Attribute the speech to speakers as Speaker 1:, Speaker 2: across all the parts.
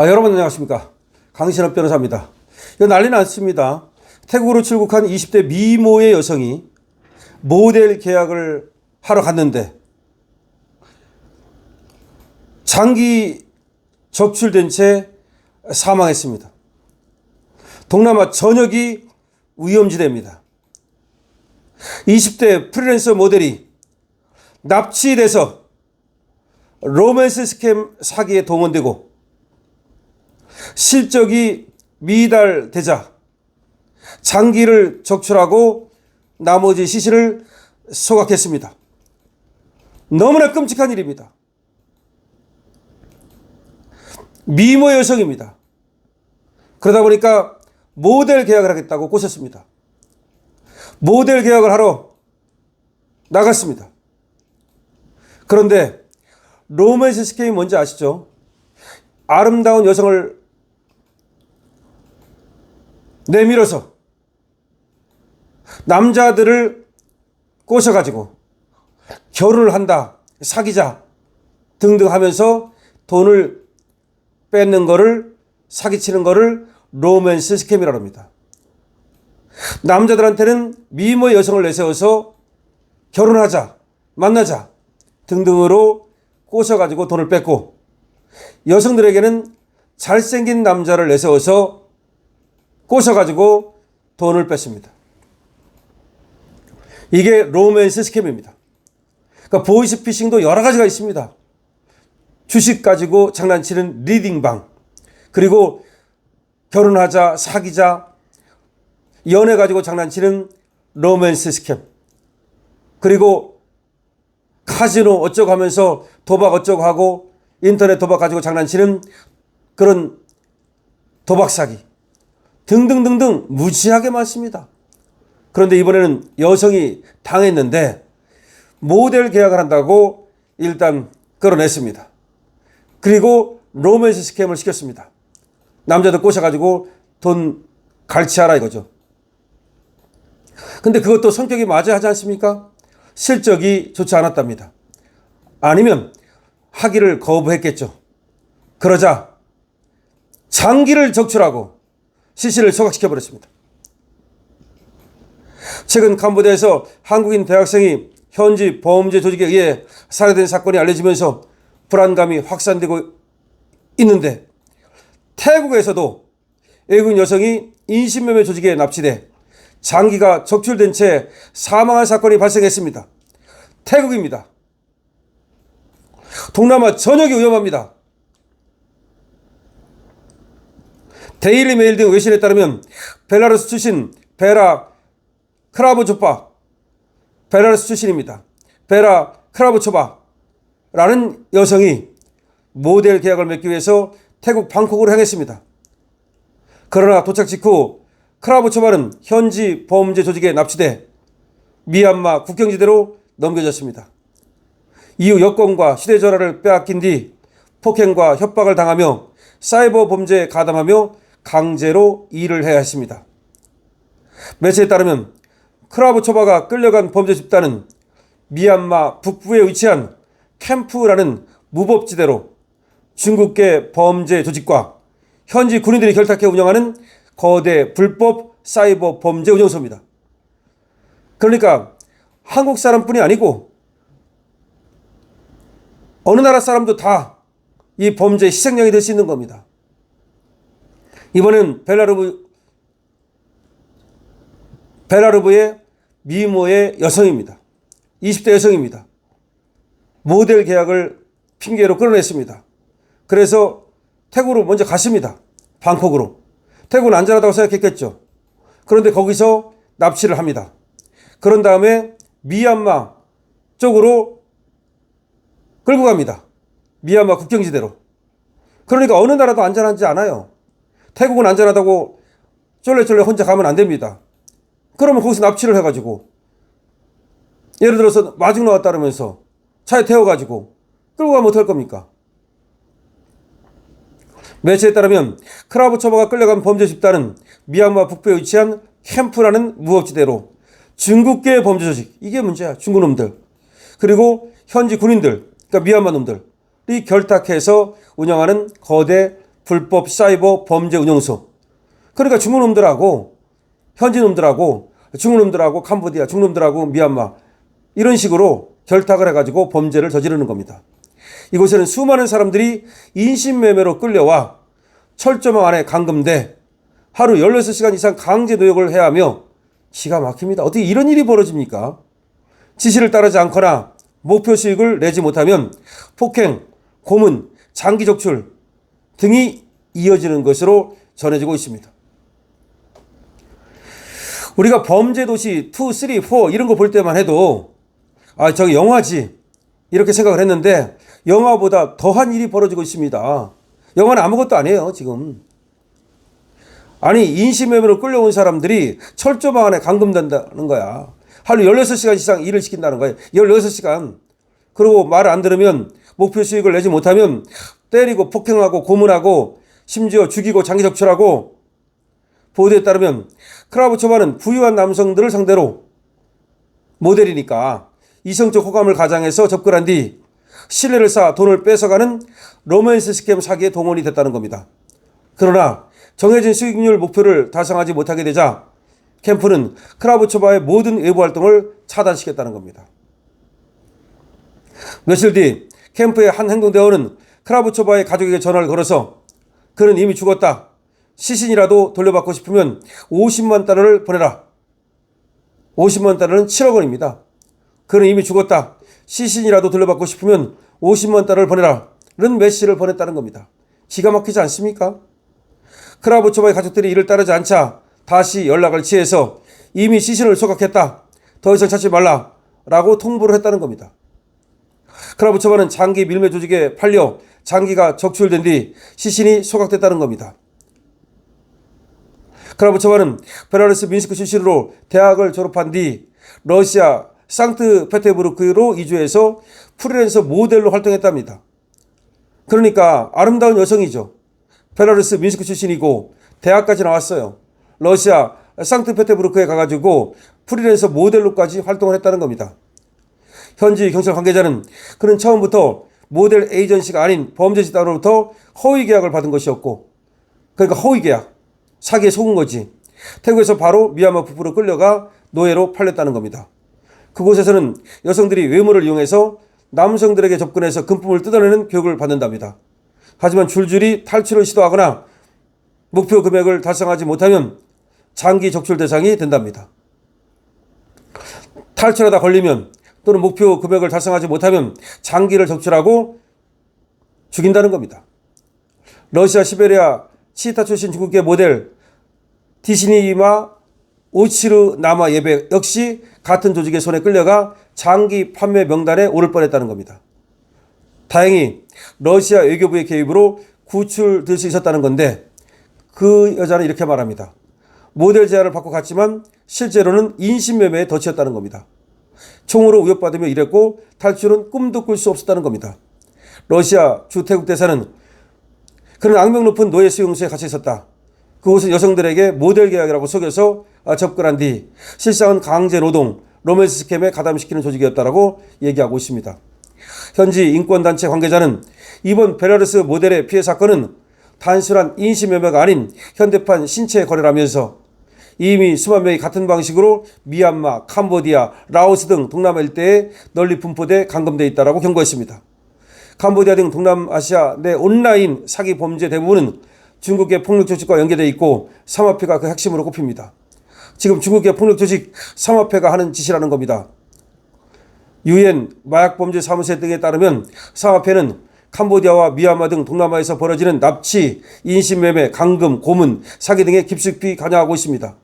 Speaker 1: 여러분 안녕하십니까. 강신업 변호사입니다. 이거 난리 났습니다. 태국으로 출국한 20대 미모의 여성이 모델 계약을 하러 갔는데 장기 적출된 채 사망했습니다. 동남아 전역이 위험지대입니다. 20대 프리랜서 모델이 납치돼서 로맨스 스캠 사기에 동원되고 실적이 미달되자 장기를 적출하고 나머지 시신을 소각했습니다. 너무나 끔찍한 일입니다. 미모 여성입니다. 그러다 보니까 모델 계약을 하겠다고 꼬셨습니다. 모델 계약을 하러 나갔습니다. 그런데 로맨스 스캠이 뭔지 아시죠? 아름다운 여성을 내밀어서 남자들을 꼬셔가지고 결혼을 한다, 사귀자 등등 하면서 돈을 뺏는 거를, 사기치는 거를 로맨스 스캠이라고 합니다. 남자들한테는 미모 여성을 내세워서 결혼하자, 만나자 등등으로 꼬셔가지고 돈을 뺏고, 여성들에게는 잘생긴 남자를 내세워서 꼬셔가지고 돈을 뺐습니다. 이게 로맨스 스캠입니다. 그러니까 보이스피싱도 여러 가지가 있습니다. 주식 가지고 장난치는 리딩방, 그리고 결혼하자, 사귀자, 연애 가지고 장난치는 로맨스 스캠, 그리고 카지노 어쩌고 하면서 도박 어쩌고 하고 인터넷 도박 가지고 장난치는 그런 도박 사기 등등등등 무지하게 많습니다. 그런데 이번에는 여성이 당했는데 모델 계약을 한다고 일단 끌어냈습니다. 그리고 로맨스 스캠을 시켰습니다. 남자들 꼬셔가지고 돈 갈취하라 이거죠. 근데 그것도 성격이 맞아야 하지 않습니까? 실적이 좋지 않았답니다. 아니면 하기를 거부했겠죠. 그러자 장기를 적출하고 시신을 소각시켜버렸습니다. 최근 캄보디아에서 한국인 대학생이 현지 범죄 조직에 의해 살해된 사건이 알려지면서 불안감이 확산되고 있는데, 태국에서도 외국인 여성이 인신매매 조직에 납치돼 장기가 적출된 채 사망한 사건이 발생했습니다. 태국입니다. 동남아 전역이 위험합니다. 데일리 메일 등 외신에 따르면 벨라루스 출신 베라 크라브초바, 벨라루스 출신입니다. 베라 크라브초바라는 여성이 모델 계약을 맺기 위해서 태국 방콕으로 향했습니다. 그러나 도착 직후 크라브초바는 현지 범죄 조직에 납치돼 미얀마 국경지대로 넘겨졌습니다. 이후 여권과 휴대전화를 빼앗긴 뒤 폭행과 협박을 당하며 사이버 범죄에 가담하며 강제로 일을 해야 했습니다. 매체에 따르면 크라브초바가 끌려간 범죄 집단은 미얀마 북부에 위치한 캠프라는 무법지대로 중국계 범죄 조직과 현지 군인들이 결탁해 운영하는 거대 불법 사이버 범죄 운영소입니다. 그러니까 한국 사람뿐이 아니고 어느 나라 사람도 다 이 범죄의 희생양이 될 수 있는 겁니다. 이번엔 벨라루브의 미모의 여성입니다. 20대 여성입니다. 모델 계약을 핑계로 끌어냈습니다. 그래서 태국으로 먼저 갔습니다. 방콕으로. 태국은 안전하다고 생각했겠죠. 그런데 거기서 납치를 합니다. 그런 다음에 미얀마 쪽으로 끌고 갑니다. 미얀마 국경지대로. 그러니까 어느 나라도 안전하지 않아요. 태국은 안전하다고 쫄래쫄래 혼자 가면 안 됩니다. 그러면 거기서 납치를 해가지고, 예를 들어서 마중 나왔다 그러면서 차에 태워가지고 끌고 가면 어떡할 겁니까? 매체에 따르면 크라브초바가 끌려간 범죄 집단은 미얀마 북부에 위치한 캠프라는 무법지대로 중국계 범죄 조직, 이게 문제야. 중국 놈들. 그리고 현지 군인들, 그러니까 미얀마 놈들이 결탁해서 운영하는 거대 불법 사이버 범죄 운영소. 그러니까 중국 놈들하고 현지 놈들하고 중국 놈들하고 캄보디아, 중국 놈들하고 미얀마 이런 식으로 결탁을 해가지고 범죄를 저지르는 겁니다. 이곳에는 수많은 사람들이 인신매매로 끌려와 철조망 안에 감금돼 하루 16시간 이상 강제 노역을 해야 하며 기가 막힙니다. 어떻게 이런 일이 벌어집니까? 지시를 따르지 않거나 목표 수익을 내지 못하면 폭행, 고문, 장기 적출 등이 이어지는 것으로 전해지고 있습니다. 우리가 범죄 도시 2, 3, 4 이런 거 볼 때만 해도 저기 영화지 이렇게 생각을 했는데 영화보다 더한 일이 벌어지고 있습니다. 영화는 아무것도 아니에요 지금. 아니 인신매매로 끌려온 사람들이 철조망 안에 감금된다는 거야. 하루 16시간 이상 일을 시킨다는 거예요. 16시간. 그리고 말 안 들으면 목표 수익을 내지 못하면 때리고 폭행하고 고문하고 심지어 죽이고 장기 적출하고 보도에 따르면 크라부초바는 부유한 남성들을 상대로 모델이니까 이성적 호감을 가장해서 접근한 뒤 신뢰를 쌓아 돈을 뺏어가는 로맨스 스캠 사기에 동원이 됐다는 겁니다. 그러나 정해진 수익률 목표를 달성하지 못하게 되자 캠프는 크라부초바의 모든 외부 활동을 차단시켰다는 겁니다. 며칠 뒤 캠프의 한 행동대원은 크라부초바의 가족에게 전화를 걸어서 그는 이미 죽었다. 시신이라도 돌려받고 싶으면 50만 달러를 보내라. 50만 달러는 7억 원입니다. 그는 이미 죽었다. 시신이라도 돌려받고 싶으면 50만 달러를 보내라. 는 메시지를 보냈다는 겁니다. 기가 막히지 않습니까? 크라부초바의 가족들이 이를 따르지 않자 다시 연락을 취해서 이미 시신을 소각했다. 더 이상 찾지 말라. 라고 통보를 했다는 겁니다. 크라부초바는 장기 밀매 조직에 팔려 장기가 적출된 뒤 시신이 소각됐다는 겁니다. 크라부초바는 벨라루스 민스크 출신으로 대학을 졸업한 뒤 러시아 상트페테르부르크로 이주해서 프리랜서 모델로 활동했답니다. 그러니까 아름다운 여성이죠. 벨라루스 민스크 출신이고 대학까지 나왔어요. 러시아 상트페테르부르크에 가가지고 프리랜서 모델로까지 활동을 했다는 겁니다. 현지 경찰 관계자는 그는 처음부터 모델 에이전시가 아닌 범죄 집단으로부터 허위 계약을 받은 것이었고, 그러니까 허위 계약, 사기에 속은 거지. 태국에서 바로 미얀마 북부로 끌려가 노예로 팔렸다는 겁니다. 그곳에서는 여성들이 외모를 이용해서 남성들에게 접근해서 금품을 뜯어내는 교육을 받는답니다. 하지만 줄줄이 탈출을 시도하거나 목표 금액을 달성하지 못하면 장기 적출 대상이 된답니다. 탈출하다 걸리면 또는 목표 금액을 달성하지 못하면 장기를 적출하고 죽인다는 겁니다. 러시아 시베리아 치타 출신 중국계 모델 디시니마 오치르 나마 예베 역시 같은 조직의 손에 끌려가 장기 판매 명단에 오를 뻔했다는 겁니다. 다행히 러시아 외교부의 개입으로 구출될 수 있었다는 건데 그 여자는 이렇게 말합니다. 모델 제안을 받고 갔지만 실제로는 인신매매에 덫이었다는 겁니다. 총으로 위협받으며 일했고 탈출은 꿈도 꿀 수 없었다는 겁니다. 러시아 주 태국 대사는 그는 악명 높은 노예 수용소에 갇혀 있었다. 그곳은 여성들에게 모델 계약이라고 속여서 접근한 뒤 실상은 강제 노동, 로맨스 스캠에 가담시키는 조직이었다라고 얘기하고 있습니다. 현지 인권단체 관계자는 이번 벨라루스 모델의 피해 사건은 단순한 인신매매가 아닌 현대판 신체 거래라면서 이미 수만 명이 같은 방식으로 미얀마, 캄보디아, 라오스 등 동남아 일대에 널리 분포돼 감금돼 있다라고 경고했습니다. 캄보디아 등 동남아시아 내 온라인 사기 범죄 대부분은 중국의 폭력 조직과 연계되어 있고 사마페가 그 핵심으로 꼽힙니다. 지금 중국의 폭력 조직 사마페가 하는 짓이라는 겁니다. UN 마약범죄 사무소 등에 따르면 사마페는 캄보디아와 미얀마 등 동남아에서 벌어지는 납치, 인신매매, 감금, 고문, 사기 등에 깊숙이 관여하고 있습니다.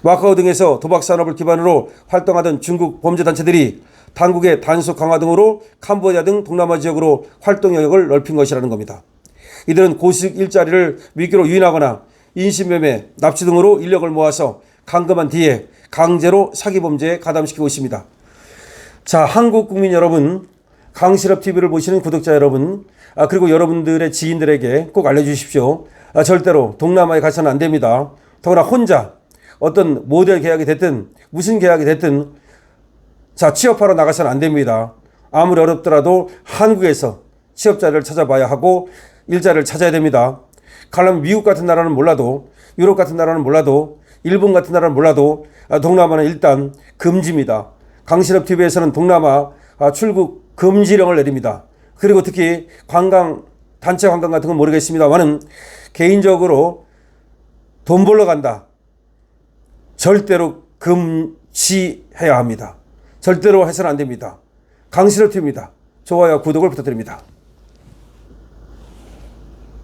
Speaker 1: 마카오 등에서 도박산업을 기반으로 활동하던 중국 범죄단체들이 당국의 단속 강화 등으로 캄보디아 등 동남아 지역으로 활동 영역을 넓힌 것이라는 겁니다. 이들은 고수익 일자리를 위기로 유인하거나 인신매매, 납치 등으로 인력을 모아서 감금한 뒤에 강제로 사기범죄에 가담시키고 있습니다. 자, 한국 국민 여러분, 강실업TV를 보시는 구독자 여러분, 그리고 여러분들의 지인들에게 꼭 알려주십시오. 절대로 동남아에 가서는 안 됩니다. 더구나 혼자 어떤 모델 계약이 됐든 무슨 계약이 됐든 취업하러 나가서는 안 됩니다. 아무리 어렵더라도 한국에서 취업 자리를 찾아봐야 하고 일자를 찾아야 됩니다. 가려면 미국 같은 나라는 몰라도, 유럽 같은 나라는 몰라도, 일본 같은 나라는 몰라도 동남아는 일단 금지입니다. 강신업TV에서는 동남아 출국 금지령을 내립니다. 그리고 특히 단체 관광 같은 건 모르겠습니다만은 개인적으로 돈 벌러 간다. 절대로 금지해야 합니다. 절대로 해서는 안 됩니다. 강신업TV입니다. 좋아요, 구독을 부탁드립니다.